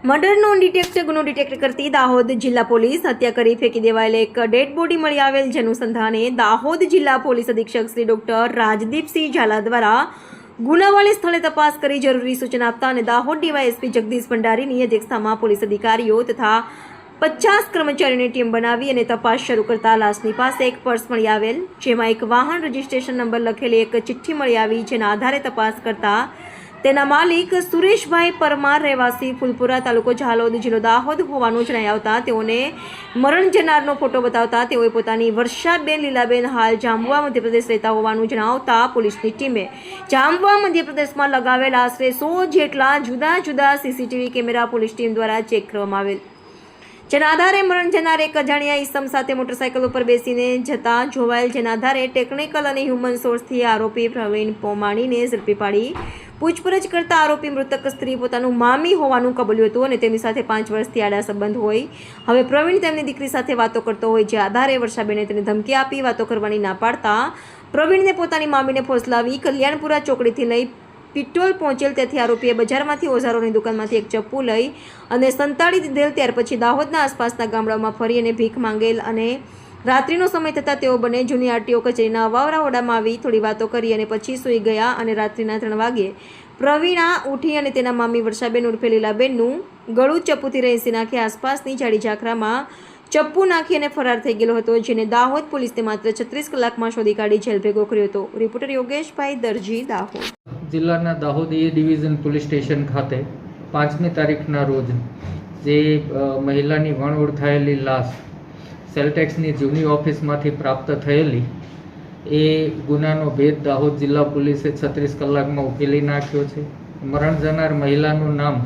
મર્ડરનો ગુનો ડિટેક્ટ કરતી દાહોદ જિલ્લા પોલીસ હત્યા કરી ફેંકી દેવાયેલ એક ડેડ બોડી મળી આવેલ, જેનું સંધાને દાહોદ જિલ્લા પોલીસ અધિક્ષક શ્રી ડોક્ટર રાજદીપસિંહ ઝાલા દ્વારા ગુનાવાળી સ્થળે તપાસ કરી જરૂરી સૂચના આપતા અને દાહોદ ડીવાયએસપી જગદીશ ભંડારીની અધ્યક્ષતામાં પોલીસ અધિકારીઓ તથા 50 કર્મચારીઓની ટીમ બનાવી અને તપાસ શરૂ કરતા લાશની પાસે એક પર્સ મળી આવેલ, જેમાં એક વાહન રજીસ્ટ્રેશન નંબર લખેલી એક ચિઠ્ઠી મળી આવી, જેના આધારે તપાસ કરતા તેના માલિક સુરેશભાઈ પરમાર રહેવાસી ફૂલપુરા તાલુકો ઝાલોદ જિલ્લો દાહોદ હોવાનું જણાઈ આવતા તેઓને મરણ જનારનો ફોટો બતાવતા તેઓએ પોતાની વર્ષાબેન લીલાબેન હાલ જાંબુઆ મધ્યપ્રદેશ રહેતા હોવાનું જણાવતા પોલીસની ટીમે જાંબુઆ મધ્યપ્રદેશમાં લગાવેલ આશરે 100 જેટલા જુદા જુદા સીસીટીવી કેમેરા પોલીસ ટીમ દ્વારા ચેક કરવામાં આવેલ, જેના આધારે મરણ જનાર એક અજાણ્યા ઈસમ સાથે મોટરસાયકલ ઉપર બેસીને જતા જોવાયેલ, જેના આધારે ટેકનિકલ અને હ્યુમન સોર્સથી આરોપી પ્રવીણ પોમાણીને ઝડપી પાડી પૂછપરછ કરતા આરોપી મૃતક સ્ત્રી પોતાનું મામી હોવાનું કબૂલ્યું હતું અને તેમની સાથે 5 વર્ષથી આડા સંબંધ હોય. હવે પ્રવીણ તેમની દીકરી સાથે વાતો કરતો હોય, જે આધારે વર્ષાબેને તેને ધમકી આપી વાતો કરવાની ના પાડતા પ્રવીણને પોતાની મામીને ફોસલાવી કલ્યાણપુરા ચોકડીથી લઈ પિટ્ટોલ પહોંચેલ, તેથી આરોપીએ બજારમાંથી ઓઝારોની દુકાનમાંથી એક ચપ્પુ લઈ અને સંતાડી દીધેલ. ત્યાર પછી દાહોદના આસપાસના ગામડાઓમાં ફરી અને ભીખ માંગેલ અને રાત્રિનો સમય થતાં તેઓ બંને જૂની આરટીઓ કચેરીના અવાવરા ઓરડામાં આવી થોડી વાતો કરી અને પછી સૂઈ ગયા અને રાત્રિના 3 વાગ્યે પ્રવીણા ઉઠી અને તેના મામી વર્ષાબેન ઉર્ફે લીલાબેનનું ગળું ચપ્પુથી રેંસી નાખી આસપાસની જાડી ઝાખરામાં ચપ્પુ નાખી અને ફરાર થઈ ગયેલો હતો, જેને દાહોદ પોલીસને માત્ર 36 કલાકમાં શોધી કાઢી જેલ ભેગો કર્યો હતો. રિપોર્ટર યોગેશભાઈ દરજી, દાહોદ. જિલ્લાના દાહોદ એ ડિવિઝન પોલીસ સ્ટેશન ખાતે 5મી તારીખના રોજ જે મહિલાની વણ ઓળખાયેલી લાશ સેલટેક્સની જૂની ઓફિસમાંથી પ્રાપ્ત થયેલી, એ ગુનાનો ભેદ દાહોદ જિલ્લા પોલીસે 36 કલાકમાં ઉકેલી નાખ્યો છે. મરણ જનાર મહિલાનું નામ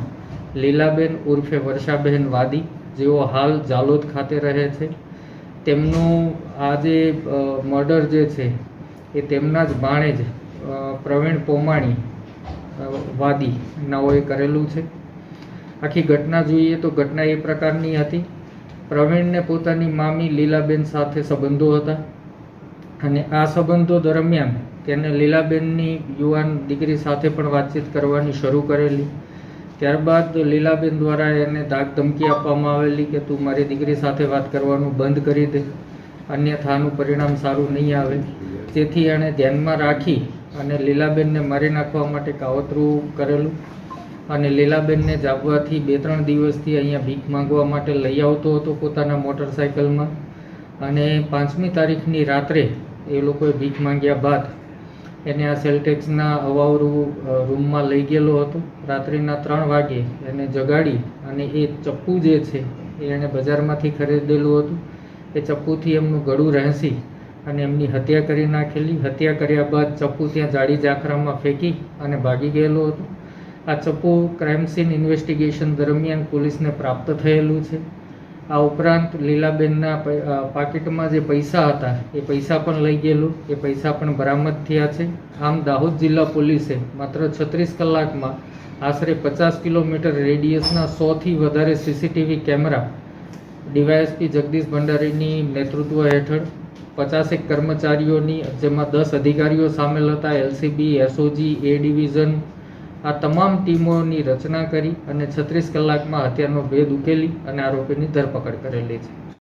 લીલાબેન ઉર્ફે વર્ષાબેન વાદી, જેઓ હાલ ઝાલોદ ખાતે રહે છે. તેમનું આ જે મર્ડર જે છે એ તેમના જ ભાણેજ પ્રવીણ પોમાણી વાદી નાઓએ કરેલું છે. આખી ઘટના જોઈએ તો ઘટના એ પ્રકારની હતી. પ્રવીણને પોતાની મામી લીલાબેન સાથે સંબંધો હતા અને આ સંબંધો દરમિયાન તેને લીલાબેનની યુવાન દીકરી સાથે પણ વાતચીત કરવાની શરૂ કરેલી. ત્યારબાદ લીલાબેન દ્વારા એને ધાક ધમકી આપવામાં આવેલી કે તું મારી દીકરી સાથે વાત કરવાનું બંધ કરી દે, અન્યથા આનું પરિણામ સારું નહીં આવે. જેથી એણે ધ્યાનમાં રાખી અને લીલાબેનને મારી નાખવા માટે કાવતરું કરેલું અને લીલાબેનને જાગવાથી 2-3 દિવસથી અહીંયા ભીખ માંગવા માટે લઈ આવતો હતો પોતાના મોટરસાયકલમાં. અને 5મી તારીખની રાત્રે એ લોકોએ ભીખ માંગ્યા બાદ એને આ સેલટેક્સના અવાવરું રૂમમાં લઈ ગયેલો હતો. રાત્રિના 3 વાગ્યે એને જગાડી અને એ ચપ્પુ જે છે એ એણે બજારમાંથી ખરીદેલું હતું. એ ચપ્પુથી એમનું ગળું રહેસી અને એમની હત્યા કરી નાખેલી. હત્યા કર્યા બાદ ચપ્પુ ત્યાં જાડી ઝાખરામાં ફેંકી અને ભાગી ગયેલો હતો. આ ચપ્પુ ક્રાઇમ સીન ઇન્વેસ્ટિગેશન દરમિયાન પોલીસને પ્રાપ્ત થયેલું છે. આ ઉપરાંત લીલાબેનના પાકીટમાં જે પૈસા હતા એ પૈસા પણ લઈ ગયેલું, એ પૈસા પણ બરામદ થયા છે. આમ દાહોદ જિલ્લા પોલીસે માત્ર 36 કલાકમાં આશરે 50 કિલોમીટર રેડિયસના 100થી વધારે સીસીટીવી કેમેરા ડીવાયએસપી જગદીશ ભંડારીની નેતૃત્વ હેઠળ 50 કર્મચારીઓની, જેમાં 10 અધિકારીઓ સામેલ હતા, એલસીબી, એસઓજી, એ ડિવિઝન, આ તમામ ટીમોની રચના કરી અને 36 કલાકમાં હત્યાનો ભેદ ઉકેલી અને આરોપીની ધરપકડ કરેલી છે.